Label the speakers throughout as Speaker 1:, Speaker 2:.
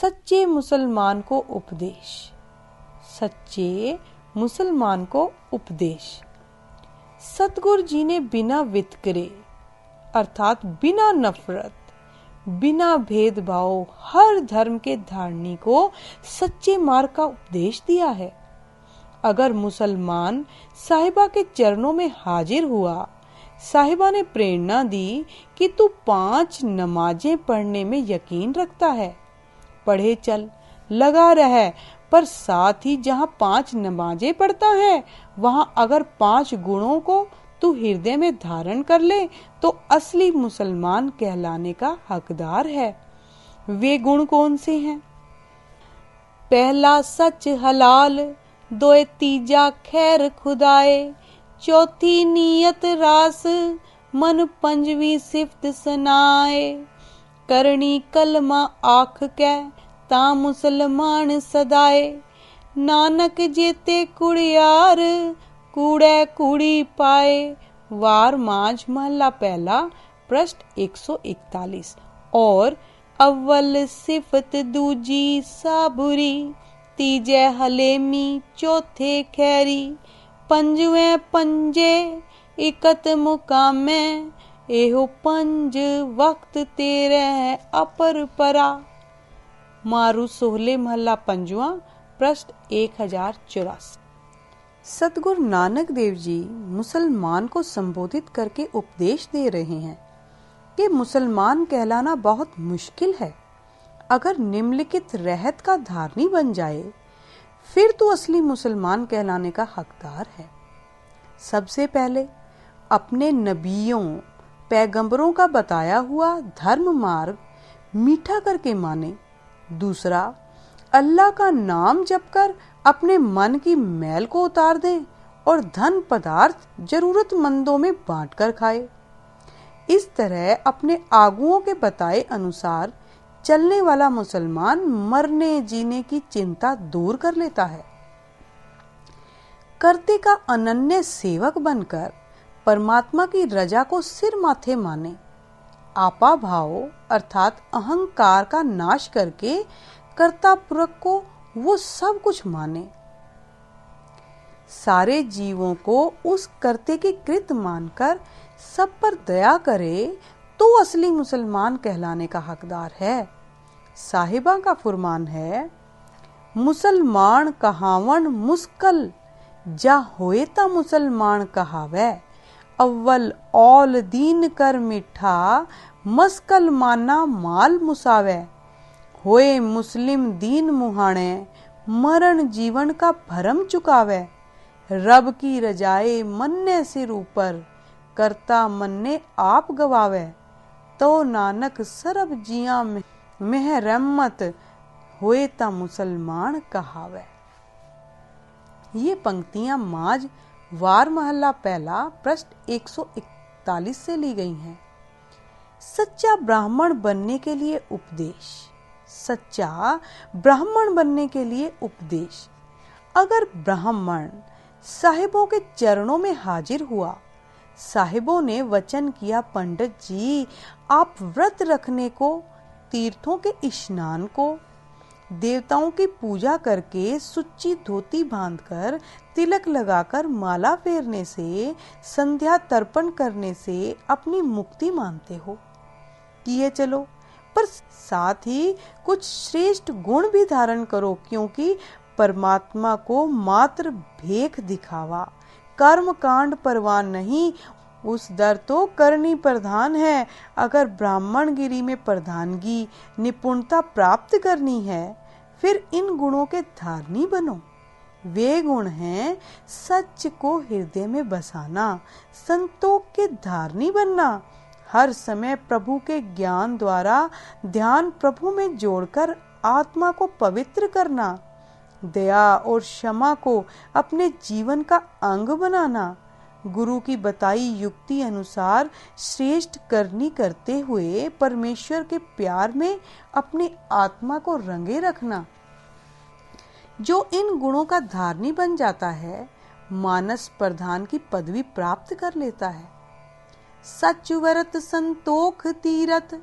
Speaker 1: सच्चे मुसलमान को उपदेश। सच्चे मुसलमान को उपदेश। सतगुरु जी ने बिना वितकरे अर्थात बिना नफरत, बिना भेदभाव हर धर्म के धारणी को सच्चे मार्ग का उपदेश दिया है। अगर मुसलमान साहिबा के चरणों में हाजिर हुआ, साहिबा ने प्रेरणा दी कि तू 5 नमाजें पढ़ने में यकीन रखता है, पढ़े चल, लगा रह, पर साथ ही जहाँ 5 नमाजें पढ़ता है वहां अगर 5 गुणों को तू हृदय में धारण कर ले तो असली मुसलमान कहलाने का हकदार है। वे गुण कौन से हैं? पहला सच हलाल, दोए तीजा खैर खुदाए, चौथी नीयत रास, मन पंजवी सिफत सनाए, करनी कलमा आख कै ता मुसलमान सदाए, नानक जेते कुड़ियार कूड़े कूड़ी पाए। वार माज महला पहला पृष्ठ 141। और अव्वल सिफत दूजी साबुरी, तीजे हलेमी चौथे खैरी, पंजवें पंजे इकत मुकामे, एहो पंज वक्त तेरे अपर परा। मारू सोहले महला पंजवा पृष्ठ 1084। सतगुरु नानक देव जी मुसलमान को संबोधित करके उपदेश दे रहे हैं कि मुसलमान कहलाना बहुत मुश्किल है। अगर निम्नलिखित रहत का धारणी बन जाए फिर तो असली मुसलमान कहलाने का हकदार है। सबसे पहले अपने नबियों पैगंबरों का बताया हुआ धर्म मार्ग मीठा करके माने। दूसरा, अल्लाह का नाम जपकर अपने मन की मैल को उतार दें और धन पदार्थ जरूरतमंदों में बांटकर खाए। इस तरह अपने आगुओं के बताए अनुसार चलने वाला मुसलमान मरने जीने की चिंता दूर कर लेता है। कर्ते का अनन्य सेवक बनकर परमात्मा की रजा को सिर माथे माने। आपा भाव अर्थात अहंकार का नाश करके कर्ता पुरख को वो सब कुछ माने। सारे जीवों को उस कर्ते की कृत मानकर सब पर दया करे तो असली मुसलमान कहलाने का हकदार है। साहिबा का फरमान है, मुसलमान कहावन मुस्कल, जा होए ता मुसलमान कहावे, अव्वल औल दीन कर मिठा, मस्कल माना माल मुसावे, होए मुस्लिम दीन मुहाने, मरण जीवन का भरम चुकावे, रब की रजाए मन्ने सिर ऊपर, करता मन्ने आप गवावे, तो नानक सरब जिया में रहमत, होए ता मुसलमान कहावे। ये पंक्तियां माज वार महला पहला पृष्ठ 141 से ली गई हैं। सच्चा ब्राह्मण बनने के लिए उपदेश। सच्चा ब्राह्मण बनने के लिए उपदेश। अगर ब्राह्मण साहिबों के चरणों में हाजिर हुआ, साहिबों ने वचन किया, पंडित जी आप व्रत रखने को, तीर्थों के स्नान को, देवताओं की पूजा करके सुच्ची धोती बांधकर, तिलक लगाकर, माला फेरने से, संध्या तर्पण करने से अपनी मुक्ति मानते हो। किए चलो, पर साथ ही कुछ श्रेष्ठ गुण भी धारण करो, क्योंकि परमात्मा को मात्र भेख दिखावा, कर्म कांड परवान नहीं, उस दर तो करनी प्रधान है। अगर ब्राह्मण गिरी में प्रधानगी निपुणता प्राप्त करनी है फिर इन गुणों के धारणी बनो। वे गुण हैं सच को हृदय में बसाना, संतोष के धारणी बनना, हर समय प्रभु के ज्ञान द्वारा ध्यान प्रभु में जोड़कर आत्मा को पवित्र करना, दया और क्षमा को अपने जीवन का अंग बनाना, गुरु की बताई युक्ति अनुसार श्रेष्ठ करनी करते हुए परमेश्वर के प्यार में अपनी आत्मा को रंगे रखना। जो इन गुणों का धारणी बन जाता है मानस प्रधान की पदवी प्राप्त कर लेता है। सच व्रत संतोख तीरथ,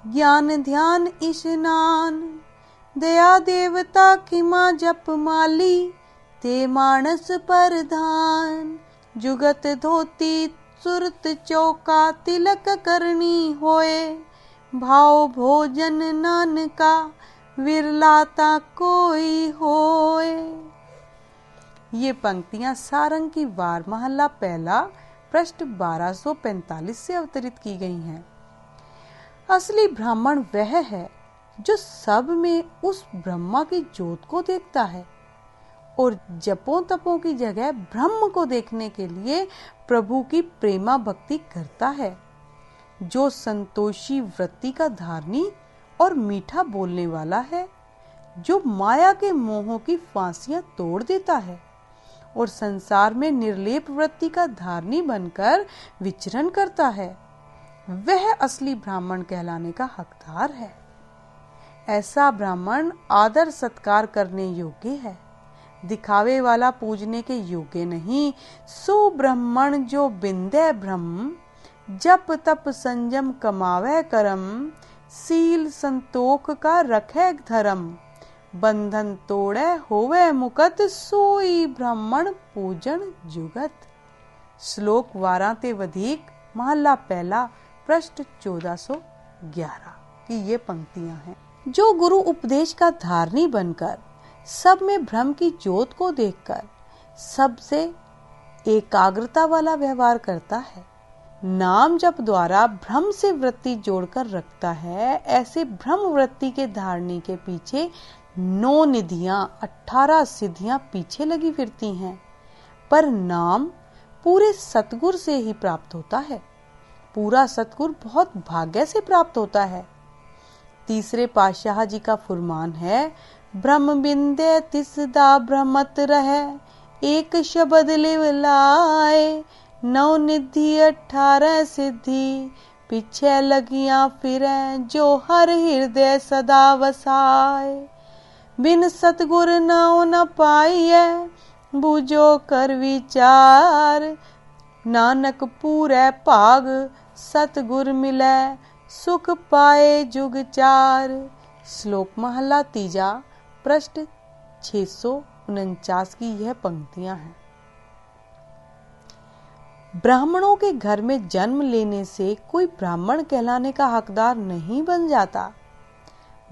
Speaker 1: ज्ञान ध्यान स्नान, दया देवता खिमा जप माली, ते मानस परधान। जुगत धोती सुरत चौका, तिलक करनी होए। भाव भोजन नानका, विरलाता कोई होए। ये पंक्तियां सारंग की वार महला पहला पृष्ठ 1245 से अवतरित की गई हैं। असली ब्राह्मण वह है जो सब में उस ब्रह्मा की ज्योत को देखता है और जपों तपों की जगह ब्रह्म को देखने के लिए प्रभु की प्रेमा भक्ति करता है, जो संतोषी वृत्ति का धारनी और मीठा बोलने वाला है, जो माया के मोहों की फांसियां तोड़ देता है और संसार में निर्लेप वृत्ति का धारनी बनकर विचरण करता है, वह असली ब्राह्मण कहलाने का हकदार है। ऐसा ब्राह्मण आदर सत्कार करने योग्य है, दिखावे वाला पूजने के योग्य नहीं। सो ब्राह्मण जो बिंदे ब्रह्म, जप तप संयम कमावे करम। सील संतोख का रखे धर्म, बंधन तोड़े होवे मुकत। सोई ब्राह्मण पूजन जुगत। श्लोक 12 ते वधिक महला पहला पृष्ठ 1411 की ये पंक्तियां हैं। जो गुरु उपदेश का धारनी बनकर सब में ब्रह्म की ज्योत को देखकर सबसे एकाग्रता वाला व्यवहार करता है, नाम जप द्वारा ब्रह्म से वृत्ति जोड़कर रखता है, ऐसे ब्रह्म वृत्ति के धारणी के पीछे 9 निधियां 18 सिद्धियां पीछे लगी फिरती हैं। पर नाम पूरे सतगुर से ही प्राप्त होता है। पूरा सतगुर बहुत भाग्य से प्राप्त होता है। तीसरे पातशाह जी का फुरमान है, ब्रह्म बिंदे तिसदा भ्रमत रहे। एक शब्द लिव लाए, 9 निधि 18 सिद्धि। पीछे लगियां फिरे, जो हर हृदय सदा वसाए। बिन सतगुर नाउ न पाइए, बूझो कर विचार। नानक पूरे भाग, सतगुर मिले। सुख पाए जुग चार। श्लोक महला तीजा पृष्ठ 649 की यह पंक्तियां हैं। ब्राह्मणों के घर में जन्म लेने से कोई ब्राह्मण कहलाने का हकदार नहीं बन जाता।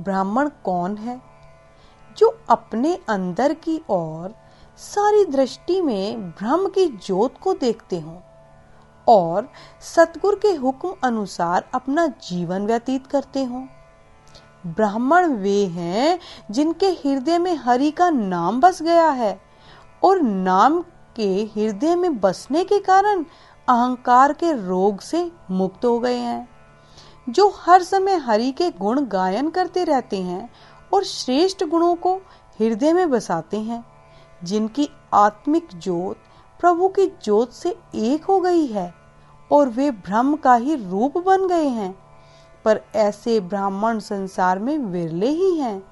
Speaker 1: ब्राह्मण कौन है? जो अपने अंदर की ओर सारी दृष्टि में ब्रह्म की ज्योत को देखते हों और सतगुर के हुक्म अनुसार अपना जीवन व्यतीत करते हों। ब्राह्मण वे हैं जिनके हृदय में हरि का नाम बस गया है और नाम के हृदय में बसने के कारण अहंकार के रोग से मुक्त हो गए हैं, जो हर समय हरि के गुण गायन करते रहते हैं और श्रेष्ठ गुणों को हृदय में बसाते हैं, जिनकी आत्मिक ज्योत प्रभु की ज्योत से एक हो गई है और वे ब्रह्म का ही रूप बन गए हैं। पर ऐसे ब्राह्मण संसार में विरले ही हैं।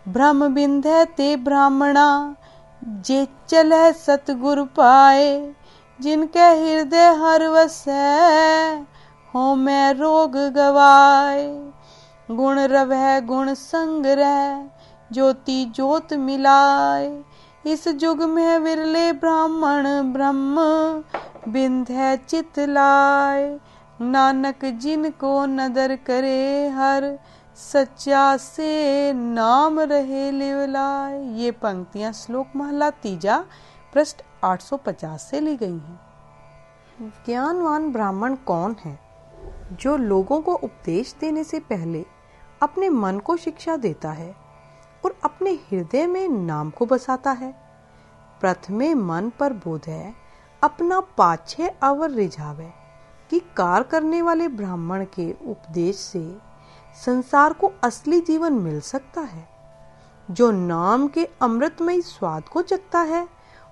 Speaker 1: ब्रह्म बिंधे ते ब्राह्मणा, जे चले सतगुर पाए। जिनके हृदय हर वसै, हो मैं रोग गवाए। गुण रवै गुण संग रह, ज्योति ज्योत मिलाए। इस युग में विरले ब्राह्मण ब्रह्म बिंधे चित लाए। नानक जिनको नदर करे हर, सच्चा से नाम रहे लिवलाए। ये पंक्तियां श्लोक महला तीजा पृष्ठ 850 से ली गई हैं। ज्ञानवान ब्राह्मण कौन है? जो लोगों को उपदेश देने से पहले अपने मन को शिक्षा देता है और अपने हृदय में नाम को बसाता है। प्रथमे मन पर बोध है, अपना पाछे अवर रिझावे। कि कार करने वाले ब्राह्मण के उपदेश से संसार को असली जीवन मिल सकता है, जो नाम के अमृतमयी स्वाद को चखता है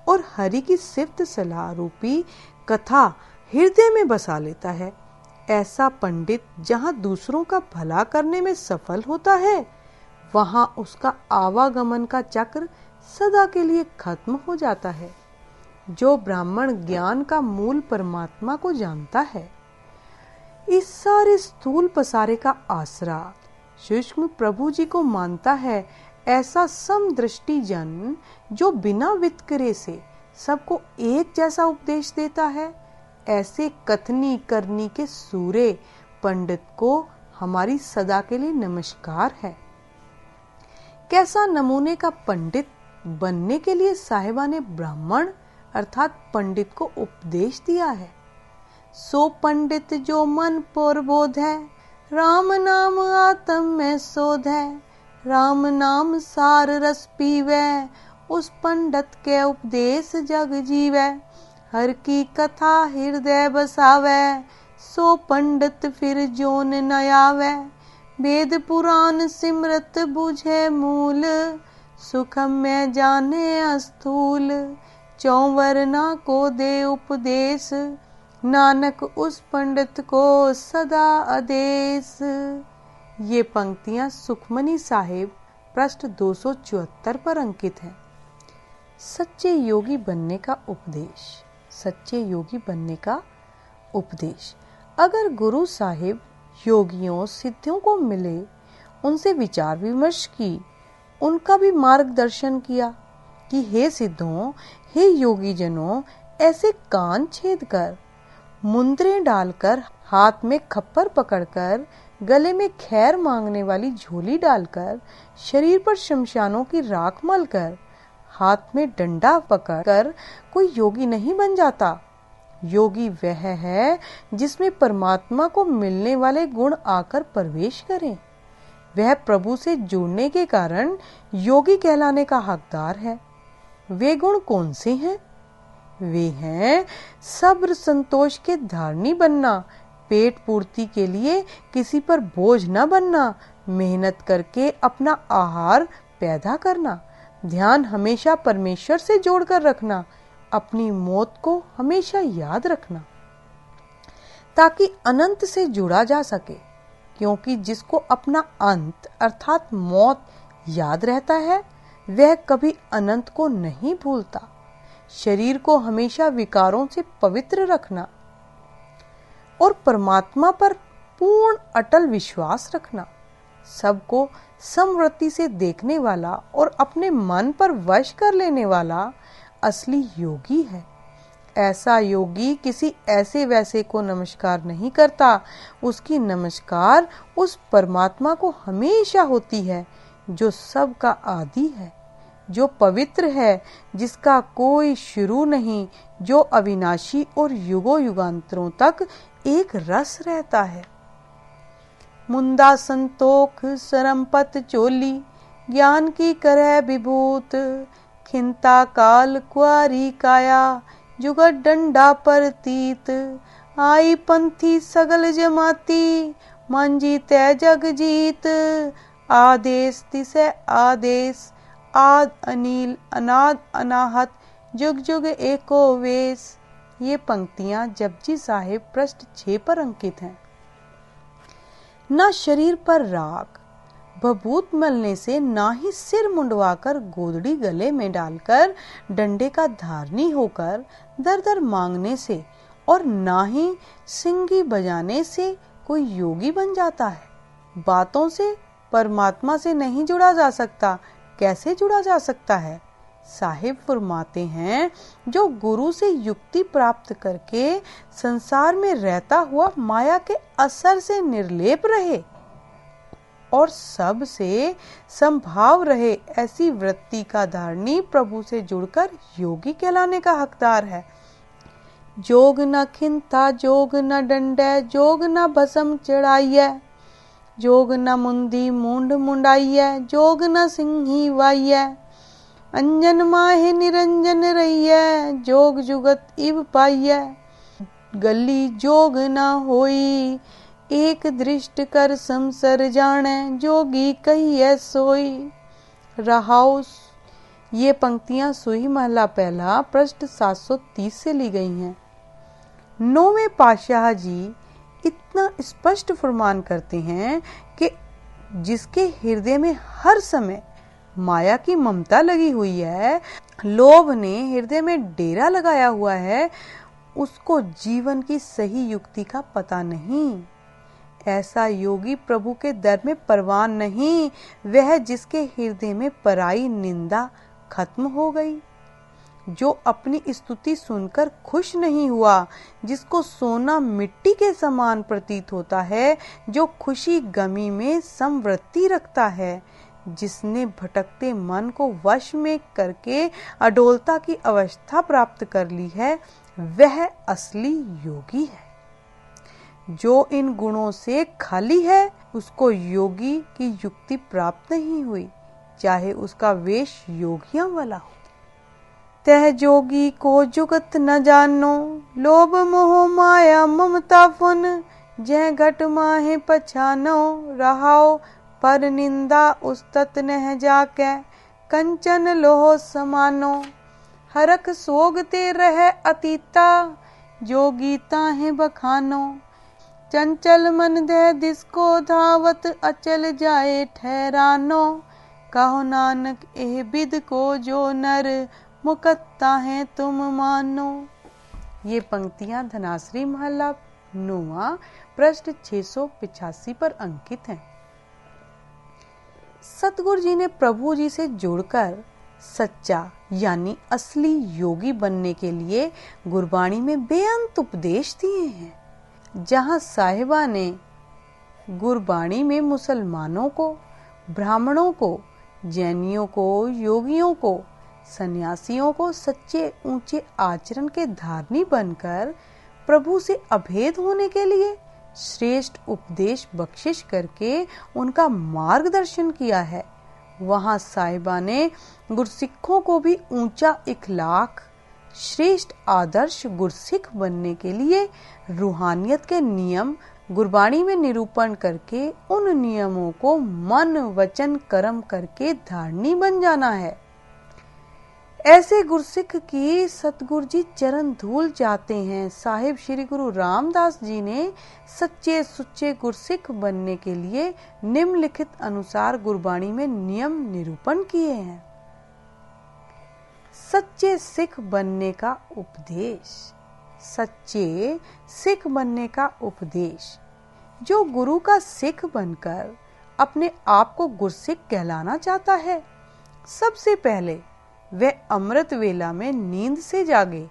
Speaker 1: और हरि की सिफ्त सलाह रूपी कथा हृदय में बसा लेता है। ऐसा पंडित जहाँ दूसरों का भला करने में सफल होता है, वहाँ उसका आवागमन का चक्र सदा के लिए खत्म हो जाता है। जो ब्राह्मण ज्ञान का मूल परमात्मा को जानता है, इस सारे स्थूल पसारे का आसरा सूक्ष्म प्रभु जी को मानता है ऐसा समदृष्टि जन जो बिना वितकरे से सबको एक जैसा उपदेश देता है, ऐसे कथनी करनी के सूरे पंडित को हमारी सदा के लिए नमस्कार है। कैसा नमूने का पंडित बनने के लिए साहिबा ने ब्राह्मण अर्थात पंडित को उपदेश दिया है। सो पंडित जो मन प्रबोध है, राम नाम आत्म में शोध है, राम नाम सार रस पीवे, उस पंडित के उपदेश जग जीवे, हर की कथा हृदय बसावे, सो पंडित फिर जोन न आवे, वेद पुराण सिमरत बुझे मूल, सुखम में जाने अस्थूल, चौवरना को दे उपदेश, नानक उस पंडित को सदा आदेश। ये पंक्तियां सुखमनी साहिब पृष्ठ 274 पर अंकित है। सच्चे योगी बनने का उपदेश। सच्चे योगी बनने का उपदेश। अगर गुरु साहिब योगियों सिद्धियों को मिले, उनसे विचार विमर्श की, उनका भी मार्गदर्शन किया कि हे सिद्धों, हे योगी जनों, ऐसे कान छेद कर, मुंदरें डालकर, हाथ में खप्पर पकड़कर, गले में खैर मांगने वाली झोली डालकर, शरीर पर शमशानों की राख मलकर, हाथ में डंडा पकड़कर कोई योगी नहीं बन जाता। योगी वह है जिसमें परमात्मा को मिलने वाले गुण आकर प्रवेश करें। वह प्रभु से जुड़ने के कारण योगी कहलाने का हकदार है। वे गुण कौन से हैं? वे हैं सब्र संतोष के धारणी बनना, पेट पूर्ति के लिए किसी पर बोझ न बनना, मेहनत करके अपना आहार पैदा करना, ध्यान हमेशा परमेश्वर से जोड़कर रखना, अपनी मौत को हमेशा याद रखना ताकि अनंत से जुड़ा जा सके, क्योंकि जिसको अपना अंत अर्थात मौत याद रहता है वह कभी अनंत को नहीं भूलता। शरीर को हमेशा विकारों से पवित्र रखना और परमात्मा पर पूर्ण अटल विश्वास रखना, सबको समवृत्ति से देखने वाला और अपने मन पर वश कर लेने वाला असली योगी है। ऐसा योगी किसी ऐसे वैसे को नमस्कार नहीं करता, उसकी नमस्कार उस परमात्मा को हमेशा होती है जो सबका आदि है, जो पवित्र है, जिसका कोई शुरू नहीं, जो अविनाशी और युगों युगांतरों तक एक रस रहता है। मुंदा संतोख सरमपत चोली, ज्ञान की करह विभूत, खिंता काल कुआरी काया, जुगत डंडा पर तीत, आई पंथी सगल जमाती, मांझी तय जग जीत, आदेश तिसे आदेश, आद अनिल अनाद अनाहत, जुग जुग एको वेश। ये पंक्तियां जपजी साहिब पृष्ठ 6 पर अंकित हैं। ना शरीर पर राग भभूत मलने से, ना ही सिर मुंडवाकर गोदड़ी गले में डालकर डंडे का धारनी होकर दर दर मांगने से, और ना ही सिंगी बजाने से कोई योगी बन जाता है। बातों से परमात्मा से नहीं जुड़ा जा सकता। कैसे जुड़ा जा सकता है? साहिब फरमाते हैं, जो गुरु से युक्ति प्राप्त करके संसार में रहता हुआ माया के असर से निर्लेप रहे और सब से संभाव रहे, ऐसी वृत्ति का धारणी प्रभु से जुड़कर योगी कहलाने का हकदार है। जोग न खिंता जोग न डंडे, जोग न भस्म चढ़ाइए, जोग न मुंदी मूंड मुंडाइए, जोग न सिंही वाइए, अंजन माहे निरंजन रहिए, जोग जुगत इव पाइए, गली जोग न होई, एक दृष्ट कर संसर जाने, जोगी कहिए सोई। रहाउ। ये पंक्तियां सुही महला पहला पृष्ठ 730 से ली गई हैं। 9वें पातशाह जी इतना स्पष्ट फरमान करते हैं कि जिसके हृदय में हर समय माया की ममता लगी हुई है, लोभ ने हृदय में डेरा लगाया हुआ है, उसको जीवन की सही युक्ति का पता नहीं। ऐसा योगी प्रभु के दर में परवान नहीं, वह जिसके हृदय में पराई निंदा खत्म हो गई, जो अपनी स्तुति सुनकर खुश नहीं हुआ, जिसको सोना मिट्टी के समान प्रतीत होता है, जो खुशी गमी में समवृत्ति रखता है, जिसने भटकते मन को वश में करके अडोलता की अवस्था प्राप्त कर ली है, वह असली योगी है। जो इन गुणों से खाली है, उसको योगी की युक्ति प्राप्त नहीं हुई, चाहे उसका वेश योगियों वाला हो। तह जोगी को जुगत न जानो, लोभ मोह माया ममता फुन, जह घट माहे पछानो, रहाओ पर निंदा उस्तत नह जाके, कंचन लोह समानो, हरख सोगते रह अतीता, जोगीता है बखानो, चंचल मन दे दिसको धावत, अचल जाए ठहरानो, कहो नानक एह बिद को जो नर, मुकत्ता है तुम मानो। ये पंक्तियां धनाश्री महला 9 पृष्ठ 685 पर अंकित हैं। सतगुरु जी ने प्रभु जी से जुड़कर सच्चा यानी असली योगी बनने के लिए गुरबाणी में बेअंत उपदेश दिए हैं। जहां साहिबा ने गुरबाणी में मुसलमानों को, ब्राह्मणों को, जैनियों को, योगियों को, सन्यासियों को सच्चे ऊंचे आचरण के धारणी बनकर प्रभु से अभेद होने के लिए श्रेष्ठ उपदेश बख्शिश करके उनका मार्गदर्शन किया है, वहां साहिबा ने गुरसिखों को भी ऊंचा इखलाक, श्रेष्ठ आदर्श गुरसिख बनने के लिए रूहानियत के नियम गुरबाणी में निरूपण करके उन नियमों को मन वचन कर्म करके धारणी बन जाना है। ऐसे गुरसिख की सतगुरु जी चरण धूल जाते हैं। साहिब श्री गुरु रामदास जी ने सच्चे सुच्चे गुरसिख बनने के लिए निम्नलिखित अनुसार गुरबाणी में नियम निरूपण किए हैं। सच्चे सिख बनने का उपदेश। सच्चे सिख बनने का उपदेश। जो गुरु का सिख बनकर अपने आप को गुरसिख कहलाना चाहता है, सबसे पहले वह अमृत वेला में नींद से जागे,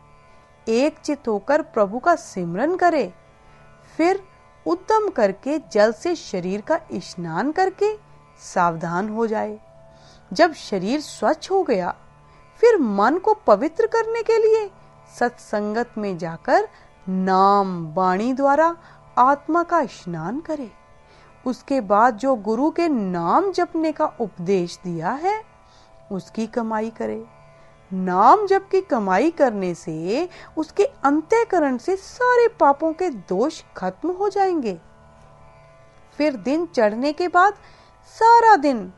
Speaker 1: एक चित होकर प्रभु का सिमरन करे, फिर उद्यम करके जल से शरीर का स्नान करके सावधान हो जाए। जब शरीर स्वच्छ हो गया, फिर मन को पवित्र करने के लिए सत्संगत में जाकर नाम वाणी द्वारा आत्मा का स्नान करे। उसके बाद जो गुरु के नाम जपने का उपदेश दिया है, उसकी कमाई करे। नाम जप की कमाई करने से उसके अंतःकरण से सारे पापों के दोष खत्म हो जाएंगे। फिर दिन चढ़ने के बाद सारा दिन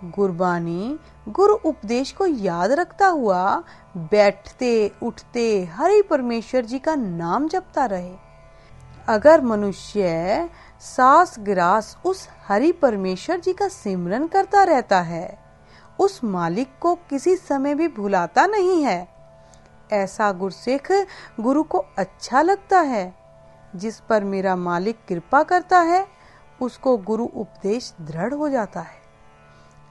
Speaker 1: गुरबानी गुरु उपदेश को याद रखता हुआ बैठते उठते हरि परमेश्वर जी का नाम जपता रहे। अगर मनुष्य सांस गिरास उस हरि परमेश्वर जी का सिमरन करता रहता है, उस मालिक को किसी समय भी भुलाता नहीं है, ऐसा गुरसिख गुरु को अच्छा लगता है। जिस पर मेरा मालिक कृपा करता है, उसको गुरु उपदेश दृढ़ हो जाता है।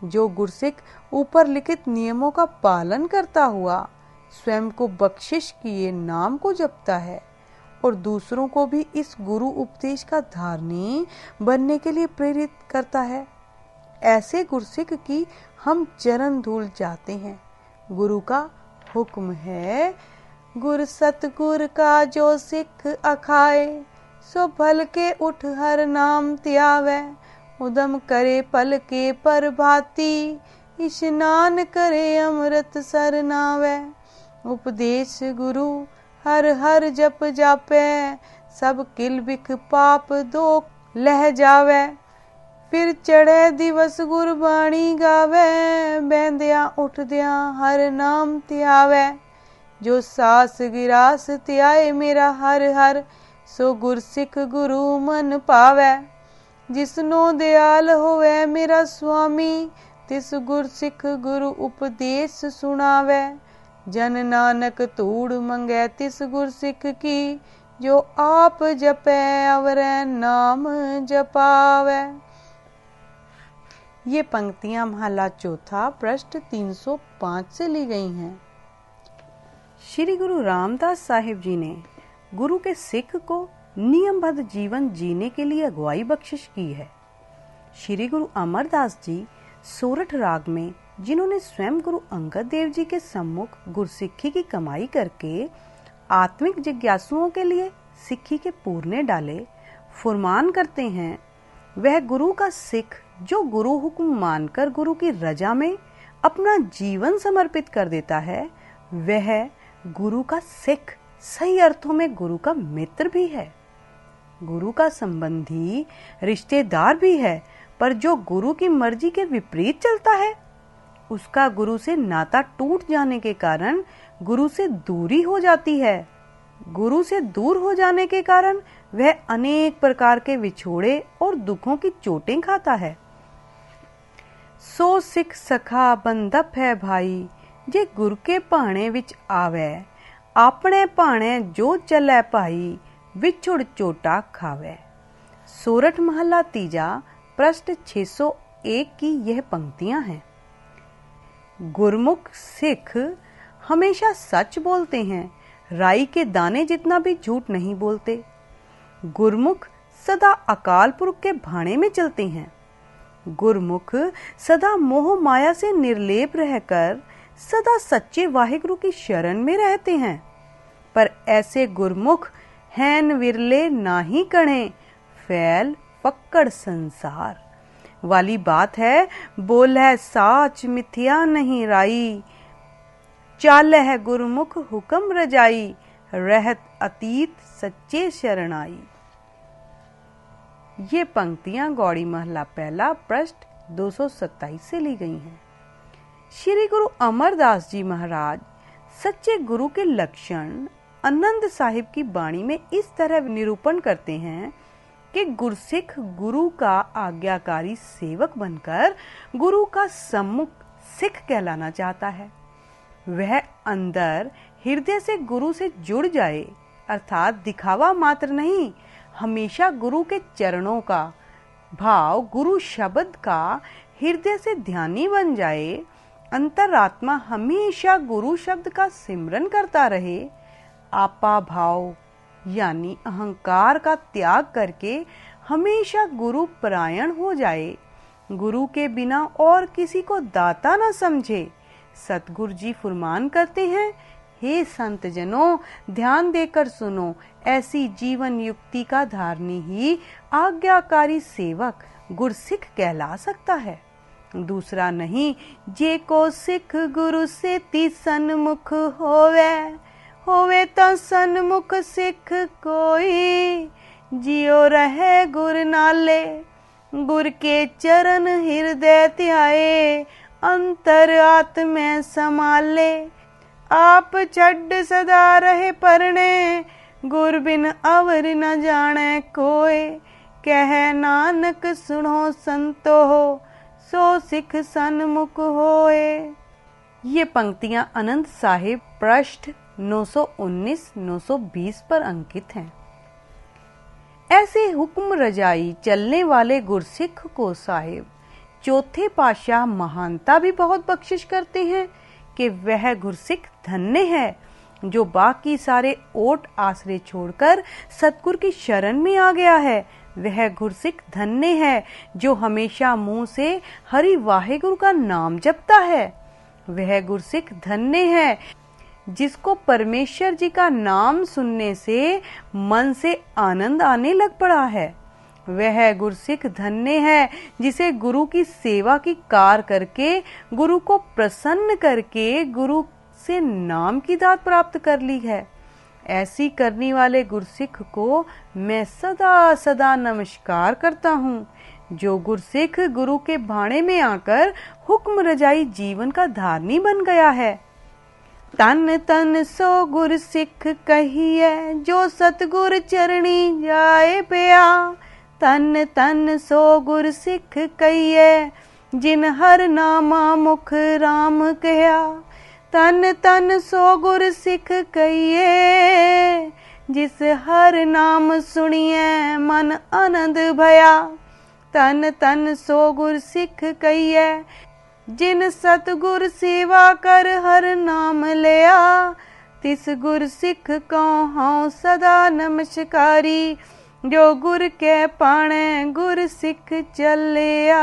Speaker 1: जो गुरसिख ऊपर लिखित नियमों का पालन करता हुआ स्वयं को बख्शिश किए नाम को जपता है और दूसरों को भी इस गुरु उपदेश का धारणी बनने के लिए प्रेरित करता है, ऐसे गुरसिख की हम चरण धूल जाते हैं। गुरु का हुक्म है, गुर सतगुर का जो सिख अखाए, सो भल के उठ हर नाम त्यावे, उदम करे पल के पर भाती, स्नान करे अमृत सर नावे। उपदेश गुरु हर हर जप जापे, सब किल बिख पाप दो लह जावे। फिर चढ़े दिवस गुरबाणी गावे, बैंदिया उठदिया हर नाम त्यावे। जो सास गिरास त्याए मेरा हर हर, सो गुरसिख गुरु मन पावे। जिसनो दयाल होवे मेरा स्वामी, तिस गुरसिख गुरु उपदेश सुनावे। जन नानक तूड़ मंगे तिस गुरसिख की, जो आप जपै अवरै नाम जपावै। ये पंक्तियां महला चौथा पृष्ठ 305 से ली गई हैं। श्री गुरु रामदास साहिब जी ने गुरु के सिख को नियमबद्ध जीवन जीने के लिए अगुवाई बख्शिश की है। श्री गुरु अमरदास जी सोरठ राग में, जिन्होंने स्वयं गुरु अंगद देव जी के सम्मुख गुरसिक्खी की कमाई करके आत्मिक जिज्ञासुओं के लिए सिक्खी के पूरने डाले, फुरमान करते हैं, वह गुरु का सिख जो गुरु हुक्म मानकर गुरु की रजा में अपना जीवन समर्पित कर देता है, वह गुरु का सिख सही अर्थों में गुरु का मित्र भी है, गुरु का संबंधी, रिश्तेदार भी है। पर जो गुरु की मर्जी के विपरीत चलता है, उसका गुरु से नाता टूट जाने के कारण गुरु से दूरी हो जाती है। गुरु से दूर हो जाने के कारण वह अनेक प्रकार के विछोड़े और दुखों की चोटें खाता है। सो सिख सखा बंधप है भाई, जे गुर के भाणे विच आवे, अपने भाणे जो चलै भाई, विछुड़ चोटा खावे। सोरठ महला तीजा पृष्ठ 601 की यह पंक्तियां हैं। गुरमुख सिख हमेशा सच बोलते हैं, राई के दाने जितना भी झूठ नहीं बोलते। गुरमुख सदा अकाल पुरख के भाणे में चलते हैं। गुरमुख सदा मोह माया से निर्लेप रहकर सदा सच्चे वाहिगुरु की शरण में रहते हैं। पर ऐसे गुरमुख हैन विरले नाही कणे, फैल पकड़ संसार वाली बात है। बोल है साच मिथ्या नहीं राई, चाल है गुरमुख हुक्म रजाई, रहत अतीत सच्चे शरणाई। ये पंक्तियां गौड़ी महला पहला पृष्ठ 227 से ली गई हैं। श्री गुरु अमरदास जी महाराज सच्चे गुरु के लक्षण आनंद साहिब की वाणी में इस तरह निरूपण करते हैं कि गुरसिख गुरु का आज्ञाकारी सेवक बनकर गुरु का सम्मुख सिख कहलाना चाहता है। वह अंदर हृदय से गुरु से जुड़ जाए, अर्थात दिखावा मात्र नहीं, हमेशा गुरु के चरणों का भाव, गुरु शब्द का हृदय से ध्यानी बन जाए, अंतरात्मा हमेशा गुरु शब्द का सिमरन करता रहे, आपा भाव यानी अहंकार का त्याग करके हमेशा गुरु परायण हो जाए, गुरु के बिना और किसी को दाता न समझे। सतगुरु जी फरमान करते हैं, हे संत जनों, ध्यान देकर सुनो, ऐसी जीवन युक्ति का धारणी ही आज्ञाकारी सेवक गुरसिख कहला सकता है, दूसरा नहीं। जे को सिख गुरु से ती सन्मुख होवे तो सन्मुख सिख कोई, जियो रहे गुर नाले, गुर के चरण हृदय ध्याए, अंतर आत्म समाले, आप छड़ सदा रहे परणे, गुर बिन अवर न जाने कोय, कह नानक सुनो संतो हो, सो सिख सन्मुख होए। ये पंक्तियां आनंद साहिब पृष्ठ 919-920 पर अंकित हैं। ऐसे हुक्म रजाई चलने वाले गुरसिख को साहिब चौथे पातशाह महानता भी बहुत बख्शिश करते हैं कि वह गुरसिख धन्य है जो बाकी सारे ओट आसरे छोड़कर सतगुरु की शरण में आ गया है। वह गुरसिख धन्य है जो हमेशा मुंह से हरि वाहिगुरु का नाम जपता है। वह गुरसिख धन्य है जिसको परमेश्वर जी का नाम सुनने से मन से आनंद आने लग पड़ा है। वह गुरसिख धन्य है जिसे गुरु की सेवा की कार करके, गुरु को प्रसन्न करके गुरु से नाम की दात प्राप्त कर ली है। ऐसी करने वाले गुरसिख को मैं सदा सदा नमस्कार करता हूँ, जो गुरसिख गुरु के भाणे में आकर हुक्म रजाई जीवन का धारनी बन गया है। तन तन सो गुरसिख कहिए, जो सतगुर चरणी जाए पिया, तन तन सो गुरसिख कहिए, जिन हर नामा मुख राम कया, तन तन सो गुरसिख कहिए, जिस हर नाम सुनिए मन आनंद भया। तन तन सो गुर सिख कहिए, जिन सतगुर सेवा कर हर नाम लिया। तिस गुर सिख को हूँ सदा नमस्कारी, जो गुर के पाणे गुर सिख चलिया।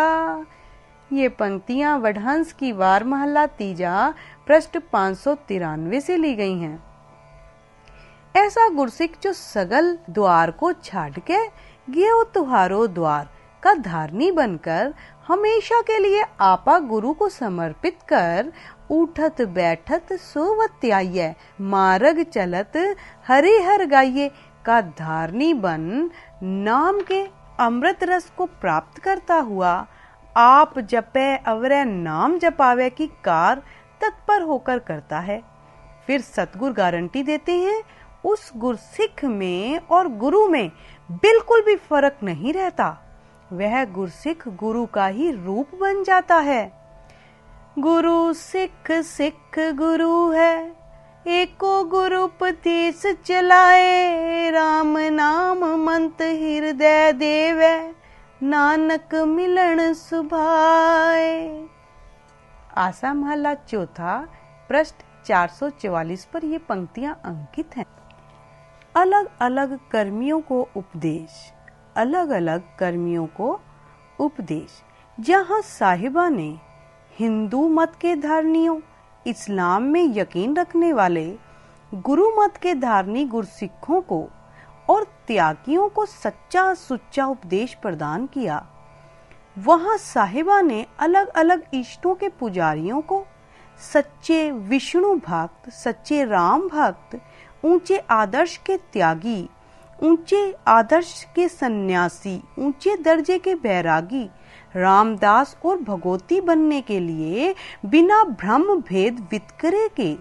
Speaker 1: ये पंक्तियां वडहंस की वार महला तीजा पृष्ठ 593 से ली गई हैं। ऐसा गुरसिख जो सगल द्वार को छाड़ के गियो तुहारो द्वार का धारनी बनकर हमेशा के लिए आपा गुरु को समर्पित कर उठत बैठत सोवत त्याये, मार्ग चलत हरि हर गाइये का धारनी बन नाम के अमृत रस को प्राप्त करता हुआ आप जपे अवरे नाम जपावे की कार तत्पर होकर करता है। फिर सतगुरु गारंटी देते हैं उस गुरसिख में और गुरु में बिल्कुल भी फर्क नहीं रहता। वह गुरसिख गुरु का ही रूप बन जाता है। गुरु सिख सिख गुरु है, एको गुरु उपदेश चलाए। राम नाम मंत हृदय देवे, नानक मिलन सुभाए। आसा महला चौथा पृष्ठ 444 पर ये पंक्तियां अंकित हैं। अलग अलग कर्मियों को उपदेश, अलग अलग कर्मियों को उपदेश। जहाँ साहिबा ने हिंदू मत के धार्मियों, इस्लाम में यकीन रखने वाले गुरु मत के धार्मी गुरसिखों को और त्यागियों को सच्चा सुच्चा उपदेश प्रदान किया, वहां साहिबा ने अलग अलग इष्टों के पुजारियों को सच्चे विष्णु भक्त, सच्चे राम भक्त, ऊंचे आदर्श के त्यागी, ऊंचे आदर्श के सन्यासी, ऊंचे दर्जे के बैरागी, रामदास और भगवती बनने के लिए बिना ब्रह्म भेद वितकरे के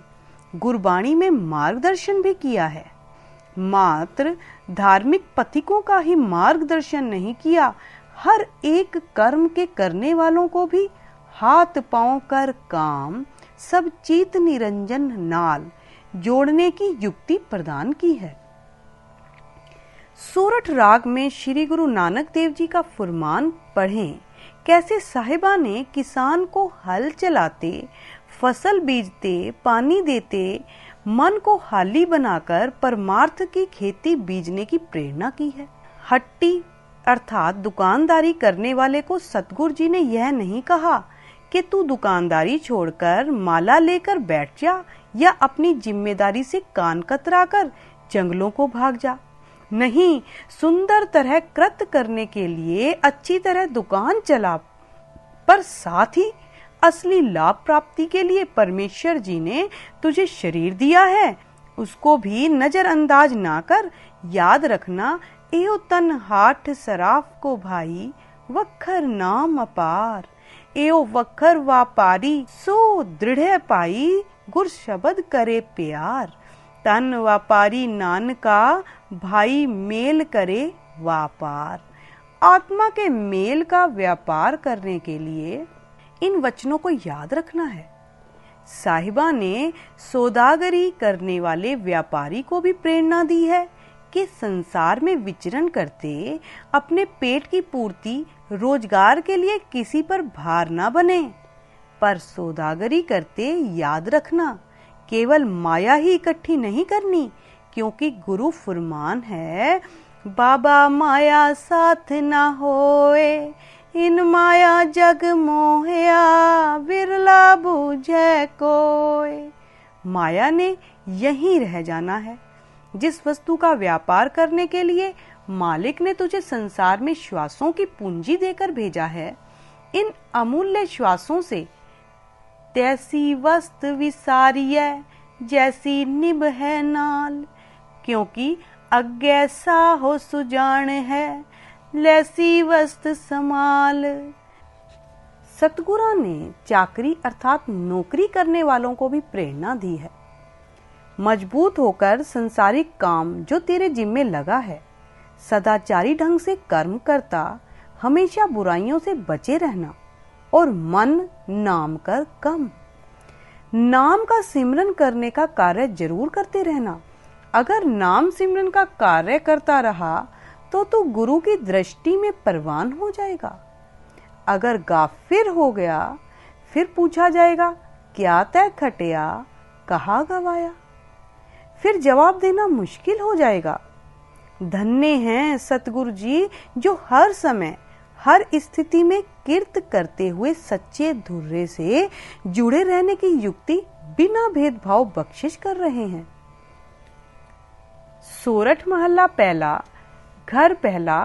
Speaker 1: गुरबाणी में मार्गदर्शन भी किया है। मात्र धार्मिक पथिकों का ही मार्गदर्शन नहीं किया, हर एक कर्म के करने वालों को भी हाथ पांव कर काम सब चीत निरंजन नाल जोड़ने की युक्ति प्रदान की है। सोरठ राग में श्री गुरु नानक देव जी का फुरमान पढ़ें। कैसे साहिबा ने किसान को हल चलाते, फसल बीजते, पानी देते, मन को हाली बनाकर परमार्थ की खेती बीजने की प्रेरणा की है। हट्टी अर्थात दुकानदारी करने वाले को सतगुरु जी ने यह नहीं कहा कि तू दुकानदारी छोड़कर माला लेकर बैठ जा या अपनी जिम्मेदारी से कान कतराकर जंगलों को भाग जा। नहीं, सुंदर तरह कृत करने के लिए अच्छी तरह दुकान चला, पर साथ ही असली लाभ प्राप्ति के लिए परमेश्वर जी ने तुझे शरीर दिया है, उसको भी नजरअंदाज ना कर। याद रखना, एओ तन हाथ सराफ को भाई, वखर नाम अपार। एओ वखर व्यापारी सो दृढ़ पाई, गुर शब्द करे प्यार। तन व्यापारी नानका, भाई मेल करे व्यापार। आत्मा के मेल का व्यापार करने के लिए इन वचनों को याद रखना है। साहिबा ने सौदागरी करने वाले व्यापारी को भी प्रेरणा दी है कि संसार में विचरण करते अपने पेट की पूर्ति रोजगार के लिए किसी पर भार ना बने, पर सौदागरी करते याद रखना केवल माया ही इकट्ठी नहीं करनी, क्योंकि गुरु फरमान है, बाबा माया साथ ना होए, इन माया जग मोहया, विरला बूझे कोय। माया ने यहीं रह जाना है। जिस वस्तु का व्यापार करने के लिए मालिक ने तुझे संसार में श्वासों की पूंजी देकर भेजा है, इन अमूल्य श्वासों से तैसी वस्त विसारिय जैसी निभ है नाल, क्योंकि अज्ञे सा हो सुजान है, लैसी वस्त समाल। सतगुरु ने चाकरी अर्थात नौकरी करने वालों को भी प्रेरणा दी है। मजबूत होकर संसारिक काम जो तेरे जिम्मे लगा है, सदाचारी ढंग से कर्म करता, हमेशा बुराइयों से बचे रहना और मन नाम कर कम। नाम का सिमरन करने का कार्य जरूर करते रहना। अगर नाम सिमरन का कार्य करता रहा तो तू गुरु की दृष्टि में परवान हो जाएगा। अगर गाफिर हो गया फिर पूछा जाएगा क्या तय खटिया, कहाँ गवाया। फिर जवाब देना मुश्किल हो जाएगा। धन्य हैं सतगुरु जी जो हर समय हर स्थिति में कीर्त करते हुए सच्चे धुर्रे से जुड़े रहने की युक्ति बिना भेदभाव बख्शिश कर रहे हैं। सोरठ महला पहला, घर पहला,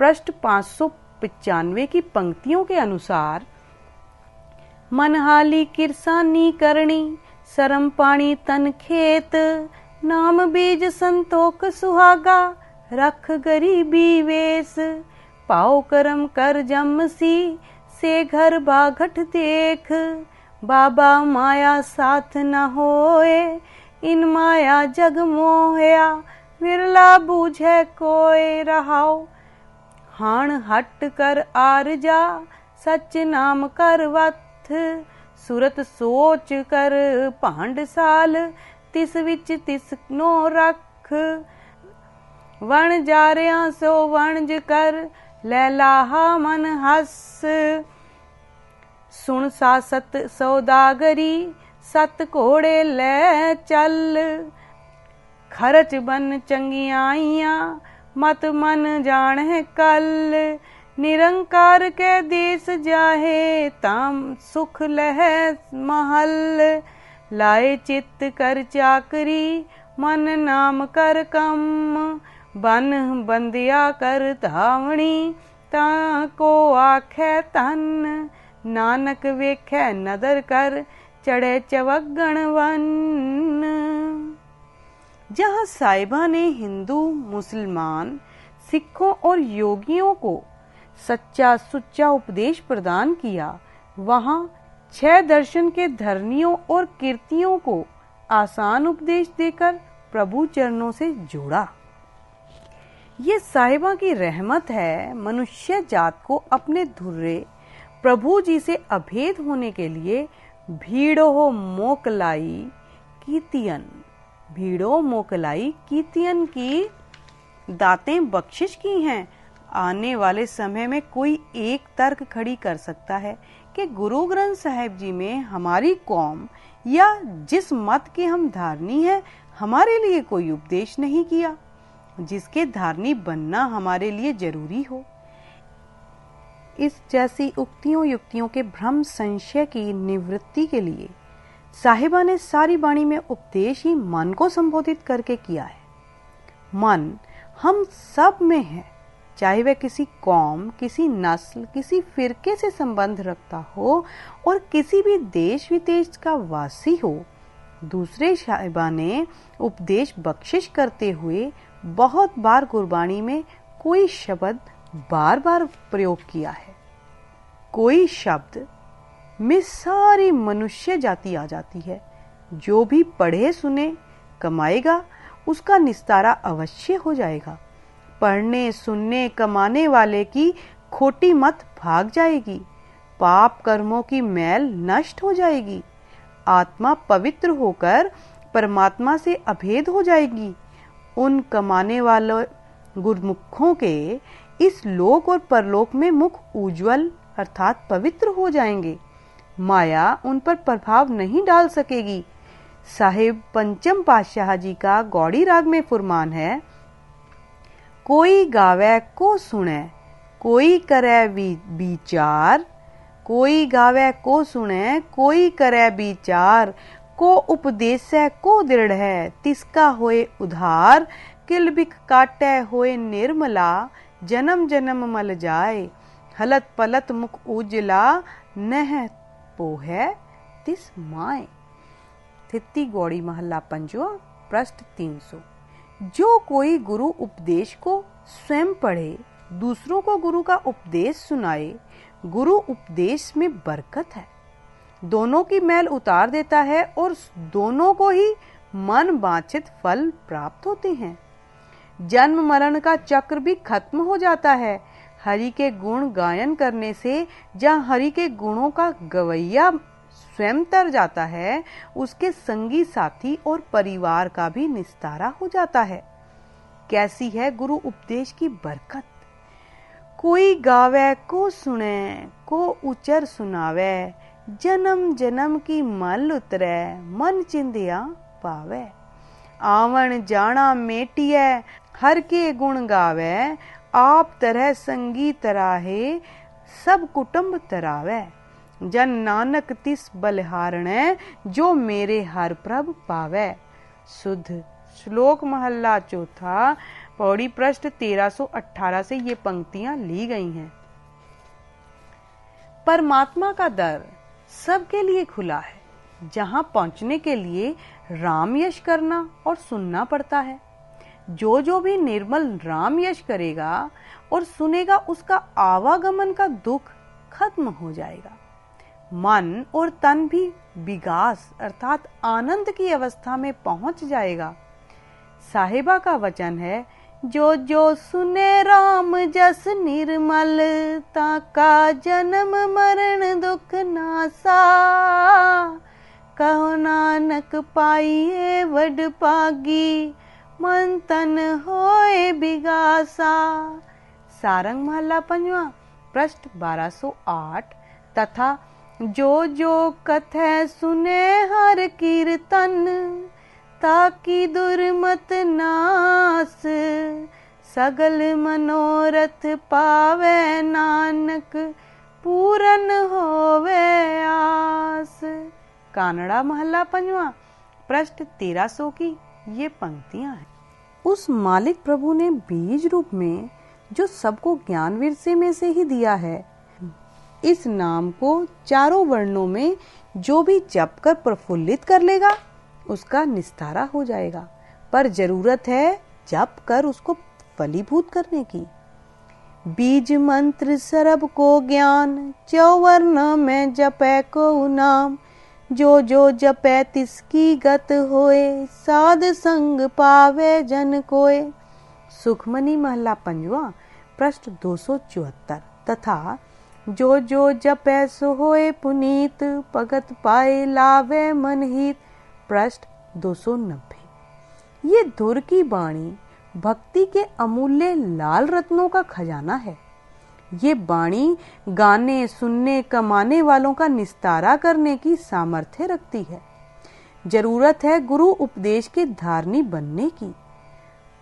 Speaker 1: पृष्ठ 595 की पंक्तियों के अनुसार मनहाली किरसानी करनी, सरम पानी तन खेत, नाम बीज संतोख सुहागा, रख गरीबी वेश, पाओ करम कर जमसी, से घर बाघट देख, बाबा माया साथ न होए, इन माया जग मोहया, विरला बूझे कोय रहाओ, हाण हट कर आर जा, सच नाम कर वथ, सुरत सोच कर भांड साल, तिस विच तिस नो रख, वण जारिया सो वणज कर, लैलाहा मन हस, सुन सासत सौदागरी, सत घोड़े ले चल, खरच बन चंगियाइया, मत मन जान है कल, निरंकार के देश जाहे, ताम सुख लह महल, लाए चित्त कर चाकरी, मन नाम कर कम, बन बंदिया कर धावणी, ताको आखे तन, नानक वेखे नदर कर, चढ़े चवगण वन। जहाँ साहिबा ने हिंदू, मुसलमान, सिखों और योगियों को सच्चा सुच्चा उपदेश प्रदान किया, वहाँ 6 दर्शन के धर्मियों और कीर्तियों को आसान उपदेश देकर प्रभु चरणों से जोड़ा। ये साहिबा की रहमत है मनुष्य जात को अपने धुर्रे प्रभु जी से अभेद होने के लिए भीड़ो मोकलाई कीतियन, भीड़ो मोकलाई कीतियन की दातें बख्शिश की हैं। आने वाले समय में कोई एक तर्क खड़ी कर सकता है कि गुरु ग्रंथ साहिब जी में हमारी कौम या जिस मत के हम धारनी है हमारे लिए कोई उपदेश नहीं किया जिसके धारनी बनना हमारे लिए जरूरी हो। इस जैसी उक्तियों युक्तियों के भ्रम संशय की निवृत्ति के लिए साहिबा ने सारी वाणी में उपदेश ही मन को संबोधित करके किया है। मन हम सब में है, चाहे वह किसी कौम, किसी नस्ल, किसी फिरके से संबंध रखता हो और किसी भी देश विदेश का वासी हो। दूसरे साहिबा ने उपदेश बख्शिश करते हुए बहुत बार गुरबाणी में कोई शब्द बार बार प्रयोग किया है। कोई शब्द में सारी मनुष्य जाति आ जाती है। जो भी पढ़े सुने कमाएगा उसका निस्तारा अवश्य हो जाएगा। पढ़ने सुनने कमाने वाले की खोटी मत भाग जाएगी। पाप कर्मों की मैल नष्ट हो जाएगी। आत्मा पवित्र होकर परमात्मा से अभेद हो जाएगी। उन कमाने वाले गुरमुखों के इस लोक और परलोक में मुख उज्जवल अर्थात पवित्र हो जाएंगे। माया उन पर प्रभाव नहीं डाल सकेगी। साहिब पंचम पातशाह जी का गौड़ी राग में फरमान है, कोई गावे को सुने, कोई करे विचार, कोई गावे को सुने, कोई करे विचार, को उपदेशे को दृढ़ है, तिसका होए उधार, किल बिक काटे होए निर्मला, जन्म जन्म मल जाए, हलत पलत मुख उजला, नह पोहे तिस माए। थित्ती गौड़ी महला पंजवा पृष्ठ 300। जो कोई गुरु उपदेश को स्वयं पढ़े, दूसरों को गुरु का उपदेश सुनाए, गुरु उपदेश में बरकत है, दोनों की मैल उतार देता है और दोनों को ही मन वांछित फल प्राप्त होते हैं। जन्म मरण का चक्र भी खत्म हो जाता है। हरि के गुण गायन करने से जहाँ हरि के गुणों का गवैया स्वयं तर जाता है, उसके संगी साथी और परिवार का भी निस्तारा हो जाता है। कैसी है गुरु उपदेश की बरकत। कोई गावे को सुने, को उचर सुनावे, जन्म जन्म की मल उतरे, मन चिंदिया पावे। आवन जाना मेटिए, हर के गुण गावे, आप तरह संगी तराहे, सब कुटुंब तरावे। जन नानक तिस बलिहारणे, जो मेरे हर प्रभ पावे। सुध। श्लोक महला चौथा, पौड़ी पृष्ठ 1318 से ये पंक्तियां ली गई हैं। परमात्मा का दर सबके लिए खुला है, जहां पहुंचने के लिए राम यश करना और सुनना पड़ता है। जो भी निर्मल राम यश करेगा और सुनेगा, उसका आवागमन का दुख खत्म हो जाएगा। मन और तन भी विकास अर्थात आनंद की अवस्था में पहुंच जाएगा। साहिबा का वचन है, जो सुने राम जस निर्मल, ताका जन्म मरण दुख नासा। कहो नानक पाइए वड पागी, मन तन होए बिगासा। सारंग महला पंजवा, पृष्ठ 1208 तथा जो कथे सुने हर कीर्तन, ताकि दुर्मत नास, सगल मनोरथ पावे, नानक पूरन होवे आस। कानड़ा महला पंजवा, पृष्ठ 1300 की ये पंक्तियां हैं। उस मालिक प्रभु ने बीज रूप में जो सबको ज्ञान विरसे में से ही दिया है, इस नाम को चारों वर्णों में जो भी जप कर प्रफुल्लित कर लेगा, उसका निस्तारा हो जाएगा। पर जरूरत है जप कर उसको फलीभूत करने की। बीज मंत्र सरब को ज्ञान, चौवर्ण में जपै को नाम। जो जपै तिसकी गत होए, साध संग पावे जन कोय। सुखमनी महला पंजवा, पृष्ठ 274 तथा जो जपै सो होए पुनीत, भगत पाए लावे मन हित। पृष्ठ 290। ये धुर की वाणी भक्ति के अमूल्य लाल रत्नों का खजाना है। ये वाणी गाने, सुनने, कमाने वालों का निस्तारा करने की सामर्थ्य रखती है। जरूरत है गुरु उपदेश के धारनी बनने की।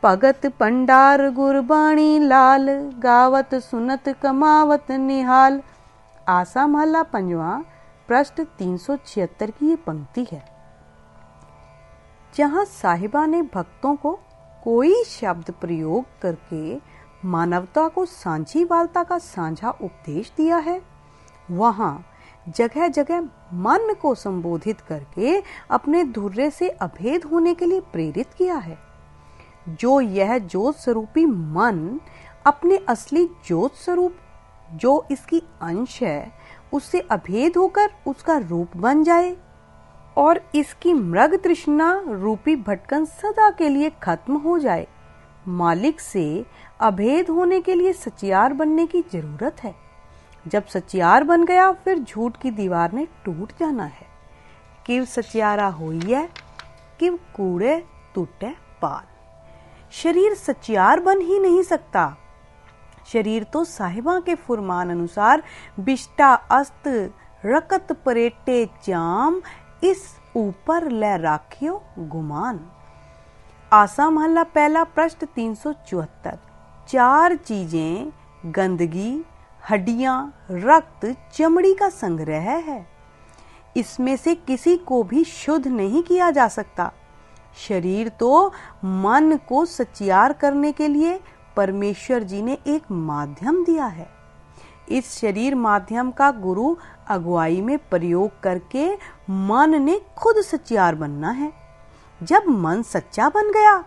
Speaker 1: भगत पंडार गुरबाणी लाल, गावत सुनत कमावत निहाल। आसा महला पंजवा, पृष्ठ 376 की ये पंक्ति है। जहां साहिबा ने भक्तों को कोई शब्द प्रयोग करके मानवता को सांझीवालता का साझा उपदेश दिया है, वहां जगह जगह मन को संबोधित करके अपने धुर्रे से अभेद होने के लिए प्रेरित किया है। जो यह ज्योत स्वरूपी मन अपने असली ज्योत स्वरूप जो इसकी अंश है, उससे अभेद होकर उसका रूप बन जाए और इसकी मृग तृष्णा रूपी भटकन सदा के लिए खत्म हो जाए। मालिक से अभेद होने के लिए सचियार बनने की जरूरत है। जब सचियार बन गया, फिर झूठ की दीवार ने टूट जाना है। किव सचियारा होइए, किव कूड़े टूटे पाल। शरीर सचियार बन ही नहीं सकता। शरीर तो साहिबा के फुरमान अनुसार बिष्टा अस्त रकत परेटे जाम, इस ऊपर ले राखियो गुमान। आसा महला पहला, पृष्ठ 374। चार चीजें गंदगी, हड्डियां, रक्त, चमड़ी का संग्रह है। इसमें से किसी को भी शुद्ध नहीं किया जा सकता। शरीर तो मन को सचियार करने के लिए परमेश्वर जी ने एक माध्यम दिया है। इस शरीर माध्यम का गुरु अगुवाई में प्रयोग करके मन ने खुद सचियार बनना है। जब मन सच्चा बन गया,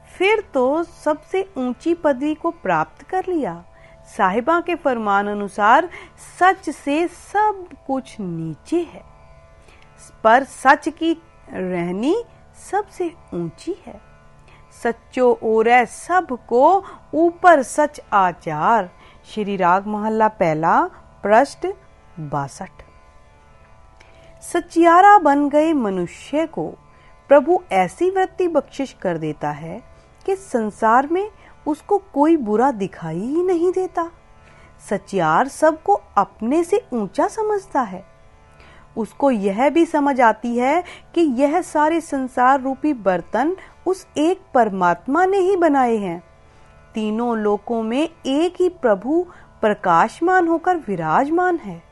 Speaker 1: फिर तो सबसे ऊंची पदवी को प्राप्त कर लिया। साहिबा के फरमान अनुसार सच से सब कुछ नीचे है, पर सच की रहनी सबसे ऊंची है। सच्चो ओरै सब को ऊपर सच आचार। श्री राग महला पहला, पृष्ठ 62। सचियारा बन गए मनुष्य को प्रभु ऐसी वृत्ति बख्शिश कर देता है कि संसार में उसको कोई बुरा दिखाई ही नहीं देता। सचियार सबको अपने से ऊंचा समझता है। उसको यह भी समझ आती है कि यह सारे संसार रूपी बर्तन उस एक परमात्मा ने ही बनाए हैं। तीनों लोकों में एक ही प्रभु प्रकाशमान होकर विराजमान है।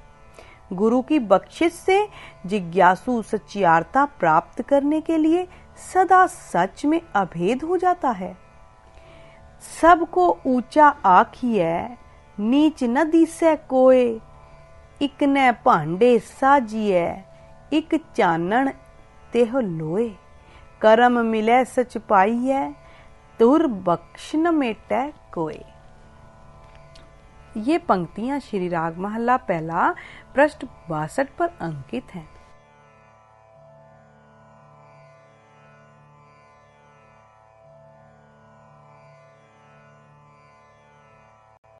Speaker 1: गुरु की बख्शिश से जिज्ञासु सच्चियारता प्राप्त करने के लिए सदा सच में अभेद हो जाता है। सबको ऊंचा आखिए नीच न दिसै कोय, इकने भांडे साजिए इक चानन तेह लोए, करम मिले सच पाइए तुर बख्श न मेटै कोय। ये पंक्तियां श्री राग महला पहला पृष्ठ 62 पर अंकित हैं।